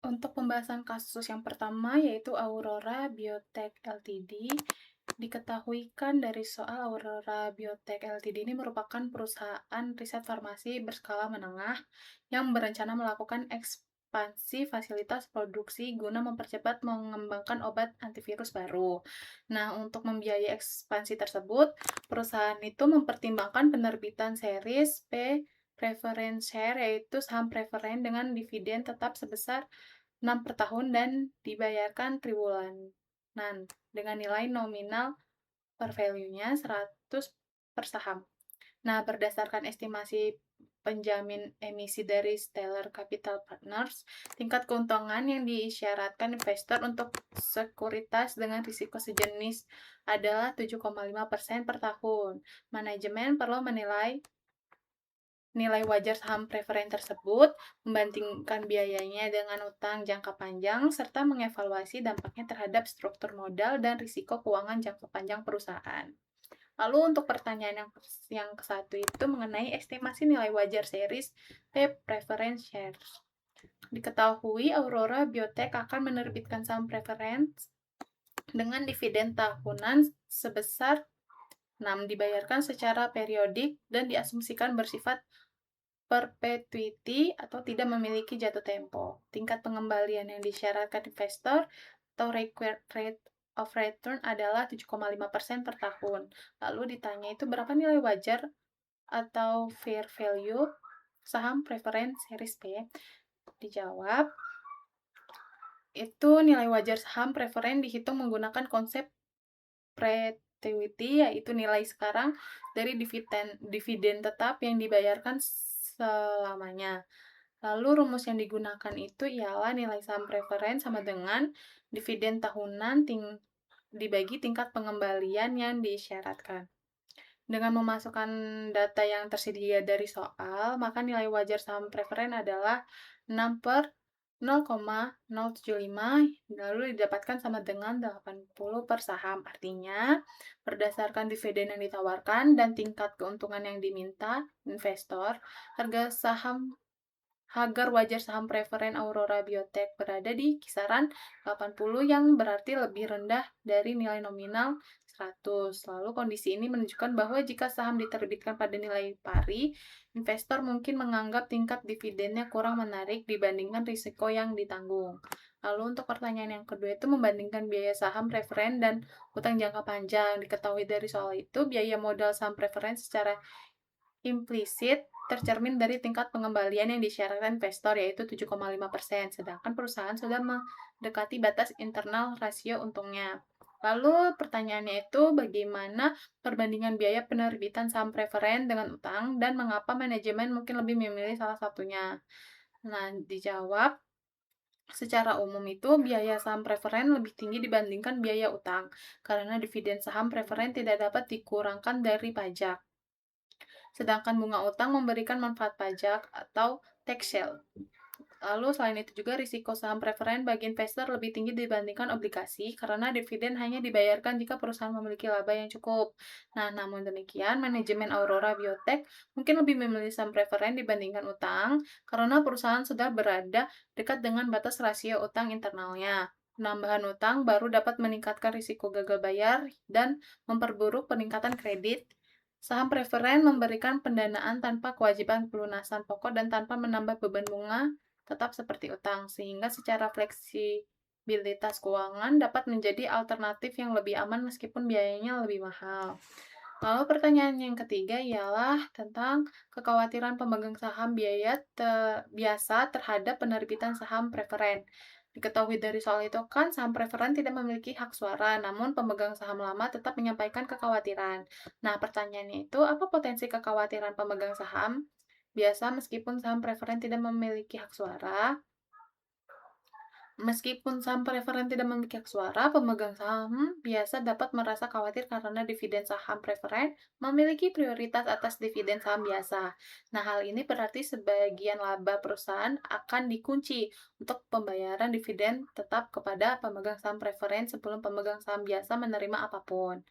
Untuk pembahasan kasus yang pertama yaitu Aurora Biotech Ltd. Diketahui kan dari soal Aurora Biotech Ltd ini merupakan perusahaan riset farmasi berskala menengah yang berencana melakukan ekspansi fasilitas produksi guna mempercepat mengembangkan obat antivirus baru. Nah, untuk membiayai ekspansi tersebut, perusahaan itu mempertimbangkan penerbitan series P preference share yaitu saham preferen dengan dividen tetap sebesar 6 per tahun dan dibayarkan triwulan dengan nilai nominal per value-nya 100 per saham. Nah, berdasarkan estimasi penjamin emisi dari Stellar Capital Partners, tingkat keuntungan yang disyaratkan investor untuk sekuritas dengan risiko sejenis adalah 7,5% per tahun. Manajemen perlu menilai nilai wajar saham preferen tersebut, membandingkan biayanya dengan utang jangka panjang, serta mengevaluasi dampaknya terhadap struktur modal dan risiko keuangan jangka panjang perusahaan. Lalu untuk pertanyaan yang ke-1 itu mengenai estimasi nilai wajar series P preference shares. Diketahui Aurora Biotech akan menerbitkan saham preference dengan dividen tahunan sebesar 6 dibayarkan secara periodik dan diasumsikan bersifat perpetuity atau tidak memiliki jatuh tempo. Tingkat pengembalian yang disyaratkan investor atau required rate of return adalah 7,5% per tahun. Lalu ditanya itu berapa nilai wajar atau fair value saham preference series P? Dijawab, itu nilai wajar saham preferen dihitung menggunakan konsep perpetuity, yaitu nilai sekarang dari dividen tetap yang dibayarkan selamanya. Lalu rumus yang digunakan itu ialah nilai saham preferen sama dengan dividen tahunan dibagi tingkat pengembalian yang disyaratkan. Dengan memasukkan data yang tersedia dari soal, maka nilai wajar saham preferen adalah 6 per 0,075, lalu didapatkan sama dengan 80 per saham. Artinya, berdasarkan dividen yang ditawarkan dan tingkat keuntungan yang diminta investor, harga wajar saham preferen Aurora Biotech berada di kisaran 80 yang berarti lebih rendah dari nilai nominal 100. Lalu kondisi ini menunjukkan bahwa jika saham diterbitkan pada nilai pari, investor mungkin menganggap tingkat dividennya kurang menarik dibandingkan risiko yang ditanggung. Lalu untuk pertanyaan yang kedua itu membandingkan biaya saham preferen dan utang jangka panjang. Diketahui dari soal itu, biaya modal saham preferen secara implisit tercermin dari tingkat pengembalian yang disyaratkan investor yaitu 7,5%, sedangkan perusahaan sudah mendekati batas internal rasio untungnya. Lalu pertanyaannya itu bagaimana perbandingan biaya penerbitan saham preferen dengan utang dan mengapa manajemen mungkin lebih memilih salah satunya. Nah, dijawab secara umum itu biaya saham preferen lebih tinggi dibandingkan biaya utang karena dividen saham preferen tidak dapat dikurangkan dari pajak. Sedangkan bunga utang memberikan manfaat pajak atau tax shield. Lalu selain itu juga risiko saham preferen bagi investor lebih tinggi dibandingkan obligasi karena dividen hanya dibayarkan jika perusahaan memiliki laba yang cukup. Nah, namun demikian, manajemen Aurora Biotech mungkin lebih memilih saham preferen dibandingkan utang karena perusahaan sudah berada dekat dengan batas rasio utang internalnya. Penambahan utang baru dapat meningkatkan risiko gagal bayar dan memperburuk peningkatan kredit. Saham preferen memberikan pendanaan tanpa kewajiban pelunasan pokok dan tanpa menambah beban bunga tetap seperti utang, sehingga secara fleksibilitas keuangan dapat menjadi alternatif yang lebih aman meskipun biayanya lebih mahal. Lalu pertanyaan yang ketiga ialah tentang kekhawatiran pemegang saham biasa terhadap penerbitan saham preferen. Diketahui dari soal itu kan saham preferen tidak memiliki hak suara, namun pemegang saham lama tetap menyampaikan kekhawatiran. Nah, pertanyaannya itu apa potensi kekhawatiran pemegang saham biasa meskipun saham preferen tidak memiliki hak suara? Meskipun saham preferen tidak memiliki hak suara, pemegang saham biasa dapat merasa khawatir karena dividen saham preferen memiliki prioritas atas dividen saham biasa. Nah, hal ini berarti sebagian laba perusahaan akan dikunci untuk pembayaran dividen tetap kepada pemegang saham preferen sebelum pemegang saham biasa menerima apapun.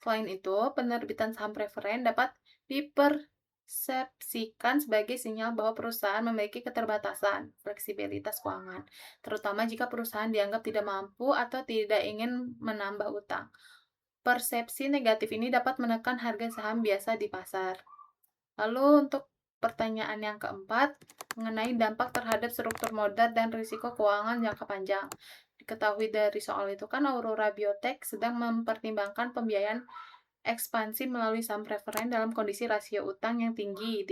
Selain itu, penerbitan saham preferen dapat persepsikan sebagai sinyal bahwa perusahaan memiliki keterbatasan fleksibilitas keuangan, terutama jika perusahaan dianggap tidak mampu atau tidak ingin menambah utang. Persepsi negatif ini dapat menekan harga saham biasa di pasar. Lalu untuk pertanyaan yang keempat, mengenai dampak terhadap struktur modal dan risiko keuangan jangka panjang. Diketahui dari soal itu kan Aurora Biotech sedang mempertimbangkan pembiayaan ekspansi melalui saham preferen dalam kondisi rasio utang yang tinggi.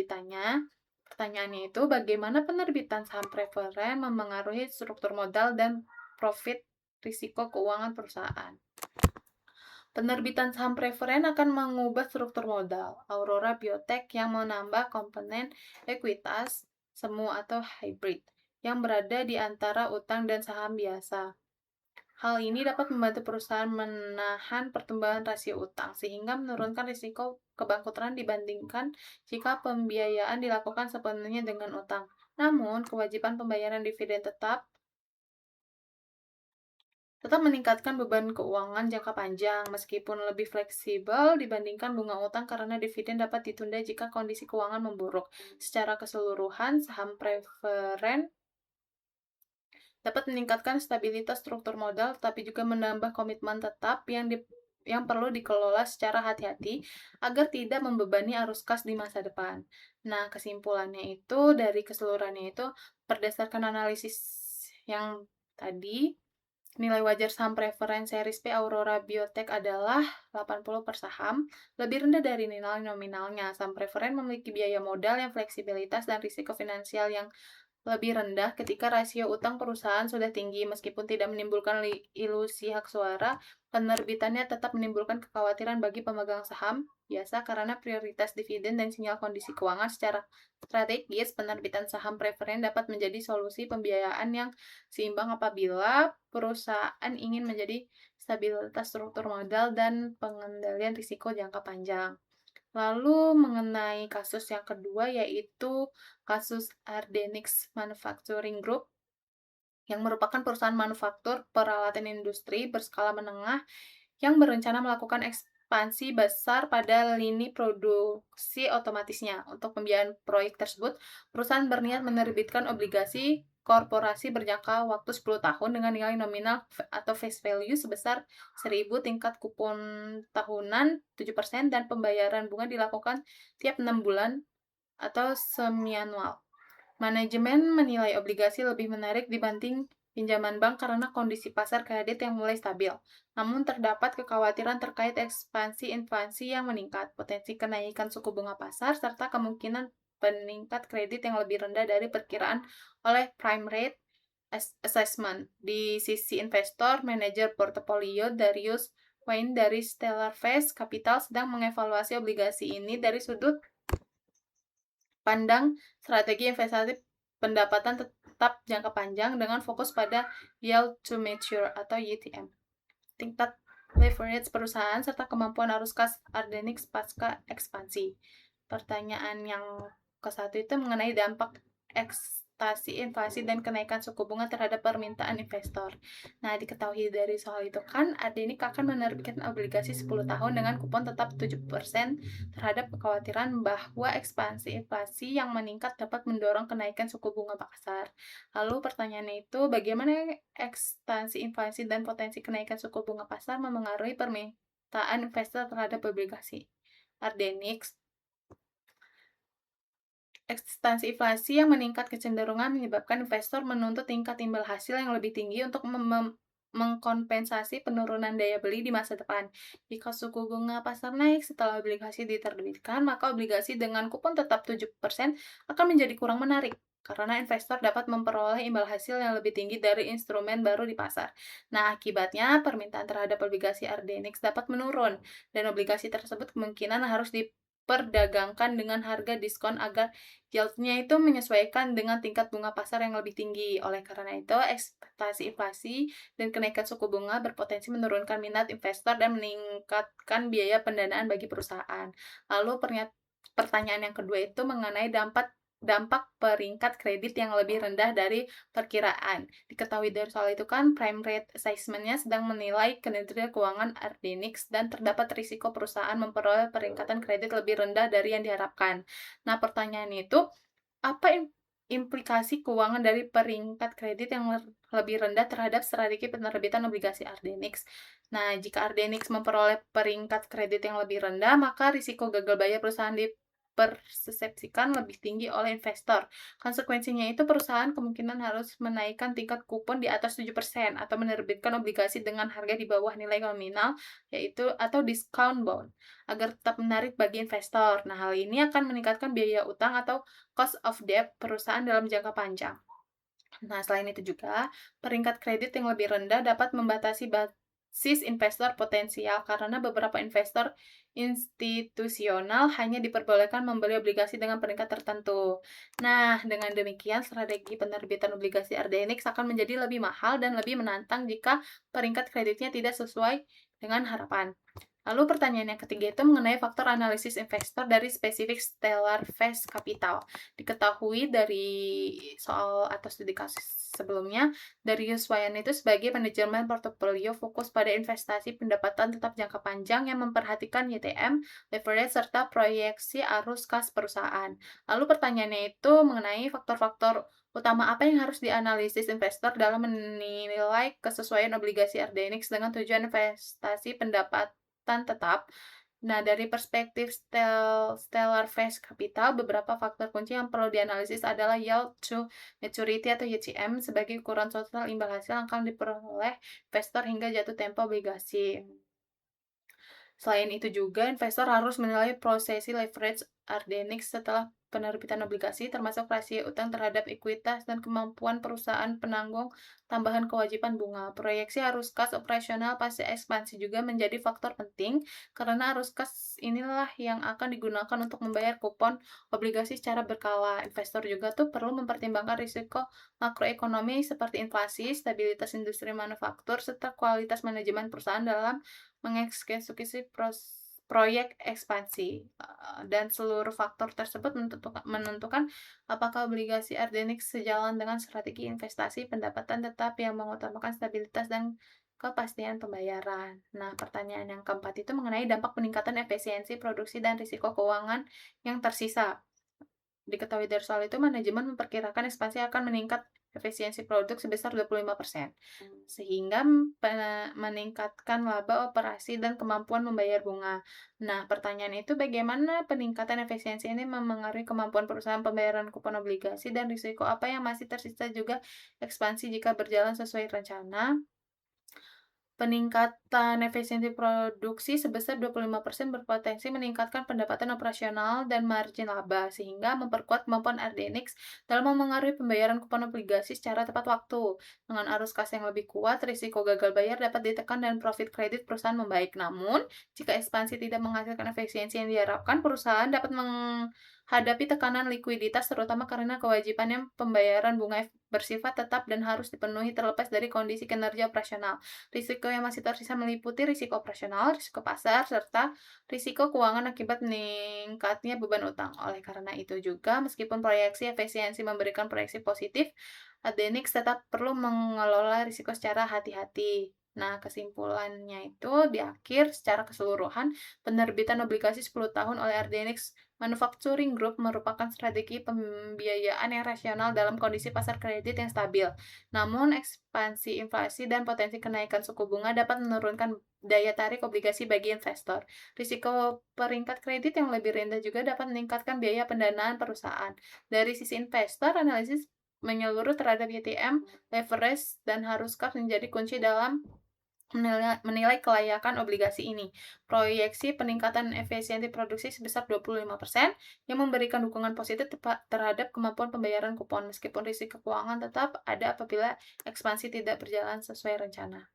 Pertanyaannya itu bagaimana penerbitan saham preferen memengaruhi struktur modal dan profit risiko keuangan perusahaan. Penerbitan saham preferen akan mengubah struktur modal Aurora Biotech yang menambah komponen ekuitas, semu atau hybrid yang berada di antara utang dan saham biasa. Hal ini dapat membantu perusahaan menahan pertumbuhan rasio utang sehingga menurunkan risiko kebangkrutan dibandingkan jika pembiayaan dilakukan sepenuhnya dengan utang. Namun, kewajiban pembayaran dividen tetap meningkatkan beban keuangan jangka panjang, meskipun lebih fleksibel dibandingkan bunga utang karena dividen dapat ditunda jika kondisi keuangan memburuk. Secara keseluruhan, saham preferen dapat meningkatkan stabilitas struktur modal, tapi juga menambah komitmen tetap yang perlu dikelola secara hati-hati agar tidak membebani arus kas di masa depan. Nah, kesimpulannya itu dari keseluruhannya itu berdasarkan analisis yang tadi, nilai wajar saham preferen series P Aurora Biotech adalah 80 per saham, lebih rendah dari nilai nominalnya. Saham preferen memiliki biaya modal yang fleksibilitas dan risiko finansial yang lebih rendah ketika rasio utang perusahaan sudah tinggi. Meskipun tidak menimbulkan ilusi hak suara, penerbitannya tetap menimbulkan kekhawatiran bagi pemegang saham biasa karena prioritas dividen dan sinyal kondisi keuangan secara strategis. Penerbitan saham preferen dapat menjadi solusi pembiayaan yang seimbang apabila perusahaan ingin menjadi stabilitas struktur modal dan pengendalian risiko jangka panjang. Lalu mengenai kasus yang kedua yaitu kasus Ardenix Manufacturing Group yang merupakan perusahaan manufaktur peralatan industri berskala menengah yang berencana melakukan ekspansi besar pada lini produksi otomatisnya. Untuk pembiayaan proyek tersebut, perusahaan berniat menerbitkan obligasi korporasi berjangka waktu 10 tahun dengan nilai nominal atau face value sebesar 1.000, tingkat kupon tahunan 7%, dan pembayaran bunga dilakukan tiap 6 bulan atau semiannual. Manajemen menilai obligasi lebih menarik dibanding pinjaman bank karena kondisi pasar kredit yang mulai stabil. Namun terdapat kekhawatiran terkait ekspansi inflasi yang meningkat, potensi kenaikan suku bunga pasar, serta kemungkinan peningkat kredit yang lebih rendah dari perkiraan oleh prime rate assessment. Di sisi investor, manajer portofolio Darius Wayne dari Stellar Face Capital sedang mengevaluasi obligasi ini dari sudut pandang strategi investasi pendapatan tetap jangka panjang dengan fokus pada yield to mature atau YTM, tingkat leverage perusahaan, serta kemampuan arus kas Ardenix pasca ekspansi. Pertanyaan yang ke-1 itu mengenai dampak ekstasi inflasi dan kenaikan suku bunga terhadap permintaan investor. Nah, diketahui dari soal itu kan Ardenix akan menerbitkan obligasi 10 tahun dengan kupon tetap 7% terhadap kekhawatiran bahwa ekspansi inflasi yang meningkat dapat mendorong kenaikan suku bunga pasar. Lalu pertanyaannya itu, bagaimana ekspansi inflasi dan potensi kenaikan suku bunga pasar memengaruhi permintaan investor terhadap obligasi Ardenix? Ekspansi inflasi yang meningkat kecenderungan menyebabkan investor menuntut tingkat timbal hasil yang lebih tinggi untuk mengkompensasi penurunan daya beli di masa depan. Jika suku bunga pasar naik setelah obligasi diterbitkan, maka obligasi dengan kupon tetap 7% akan menjadi kurang menarik karena investor dapat memperoleh imbal hasil yang lebih tinggi dari instrumen baru di pasar. Nah, akibatnya permintaan terhadap obligasi Ardenix dapat menurun dan obligasi tersebut kemungkinan harus diperdagangkan dengan harga diskon agar yield-nya itu menyesuaikan dengan tingkat bunga pasar yang lebih tinggi. Oleh karena itu, ekspektasi inflasi dan kenaikan suku bunga berpotensi menurunkan minat investor dan meningkatkan biaya pendanaan bagi perusahaan. Lalu pertanyaan yang kedua itu mengenai dampak peringkat kredit yang lebih rendah dari perkiraan. Diketahui dari soal itu kan, prime rate assessment-nya sedang menilai kinerja keuangan Ardenix dan terdapat risiko perusahaan memperoleh peringkatan kredit lebih rendah dari yang diharapkan. Nah, pertanyaannya itu, apa implikasi keuangan dari peringkat kredit yang lebih rendah terhadap strategi penerbitan obligasi Ardenix? Nah, jika Ardenix memperoleh peringkat kredit yang lebih rendah, maka risiko gagal bayar perusahaan dipersepsikan lebih tinggi oleh investor. Konsekuensinya itu perusahaan kemungkinan harus menaikkan tingkat kupon di atas 7% atau menerbitkan obligasi dengan harga di bawah nilai nominal, yaitu atau discount bond, agar tetap menarik bagi investor. Nah, hal ini akan meningkatkan biaya utang atau cost of debt perusahaan dalam jangka panjang. Nah, selain itu juga, peringkat kredit yang lebih rendah dapat membatasi basis investor potensial karena beberapa investor institusional hanya diperbolehkan membeli obligasi dengan peringkat tertentu. Nah, dengan demikian strategi penerbitan obligasi Ardenix akan menjadi lebih mahal dan lebih menantang jika peringkat kreditnya tidak sesuai dengan harapan. Lalu pertanyaan yang ketiga itu mengenai faktor analisis investor dari spesifik Stellar Face Capital. Diketahui dari soal atau studi kasus sebelumnya, Darius Wayan itu sebagai manajemen portofolio fokus pada investasi pendapatan tetap jangka panjang yang memperhatikan YTM, leverage, serta proyeksi arus kas perusahaan. Lalu pertanyaannya itu mengenai faktor-faktor utama apa yang harus dianalisis investor dalam menilai kesesuaian obligasi Ardenix dengan tujuan investasi pendapatan tetap. Nah, dari perspektif Stellar Face Capital, beberapa faktor kunci yang perlu dianalisis adalah yield to maturity atau YTM sebagai ukuran total imbal hasil yang akan diperoleh investor hingga jatuh tempo obligasi. Selain itu juga, investor harus menilai prosesi leverage Ardenix setelah penerbitan obligasi, termasuk rasio utang terhadap ekuitas dan kemampuan perusahaan penanggung tambahan kewajiban bunga. Proyeksi arus kas operasional pasca ekspansi juga menjadi faktor penting, karena arus kas inilah yang akan digunakan untuk membayar kupon obligasi secara berkala. Investor juga tuh perlu mempertimbangkan risiko makroekonomi seperti inflasi, stabilitas industri manufaktur, serta kualitas manajemen perusahaan dalam mengeksekusi proyek ekspansi, dan seluruh faktor tersebut menentukan apakah obligasi Ardenix sejalan dengan strategi investasi pendapatan tetap yang mengutamakan stabilitas dan kepastian pembayaran. Nah, pertanyaan yang keempat itu mengenai dampak peningkatan efisiensi produksi dan risiko keuangan yang tersisa. Diketahui dari soal itu, manajemen memperkirakan ekspansi akan meningkat efisiensi produk sebesar 25%, sehingga meningkatkan laba operasi dan kemampuan membayar bunga. Nah, pertanyaan itu bagaimana peningkatan efisiensi ini memengaruhi kemampuan perusahaan pembayaran kupon obligasi dan risiko apa yang masih tersisa juga ekspansi jika berjalan sesuai rencana? Peningkatan efisiensi produksi sebesar 25% berpotensi meningkatkan pendapatan operasional dan margin laba, sehingga memperkuat kemampuan Ardenix dalam memengaruhi pembayaran kupon obligasi secara tepat waktu. Dengan arus kas yang lebih kuat, risiko gagal bayar dapat ditekan dan profit kredit perusahaan membaik. Namun, jika ekspansi tidak menghasilkan efisiensi yang diharapkan, perusahaan dapat menghadapi tekanan likuiditas, terutama karena kewajibannya pembayaran bunga bersifat tetap dan harus dipenuhi terlepas dari kondisi kinerja operasional. Risiko yang masih tersisa meliputi risiko operasional, risiko pasar, serta risiko keuangan akibat meningkatnya beban utang. Oleh karena itu juga, meskipun proyeksi efisiensi memberikan proyeksi positif, Adenix tetap perlu mengelola risiko secara hati-hati. Nah, kesimpulannya itu di akhir secara keseluruhan, penerbitan obligasi 10 tahun oleh Ardenix Manufacturing Group merupakan strategi pembiayaan yang rasional dalam kondisi pasar kredit yang stabil. Namun, ekspansi inflasi dan potensi kenaikan suku bunga dapat menurunkan daya tarik obligasi bagi investor. Risiko peringkat kredit yang lebih rendah juga dapat meningkatkan biaya pendanaan perusahaan. Dari sisi investor, analisis menyeluruh terhadap YTM, leverage, dan harus kas menjadi kunci dalam menilai kelayakan obligasi ini. Proyeksi peningkatan efisiensi produksi sebesar 25% yang memberikan dukungan positif terhadap kemampuan pembayaran kupon, meskipun risiko keuangan tetap ada apabila ekspansi tidak berjalan sesuai rencana.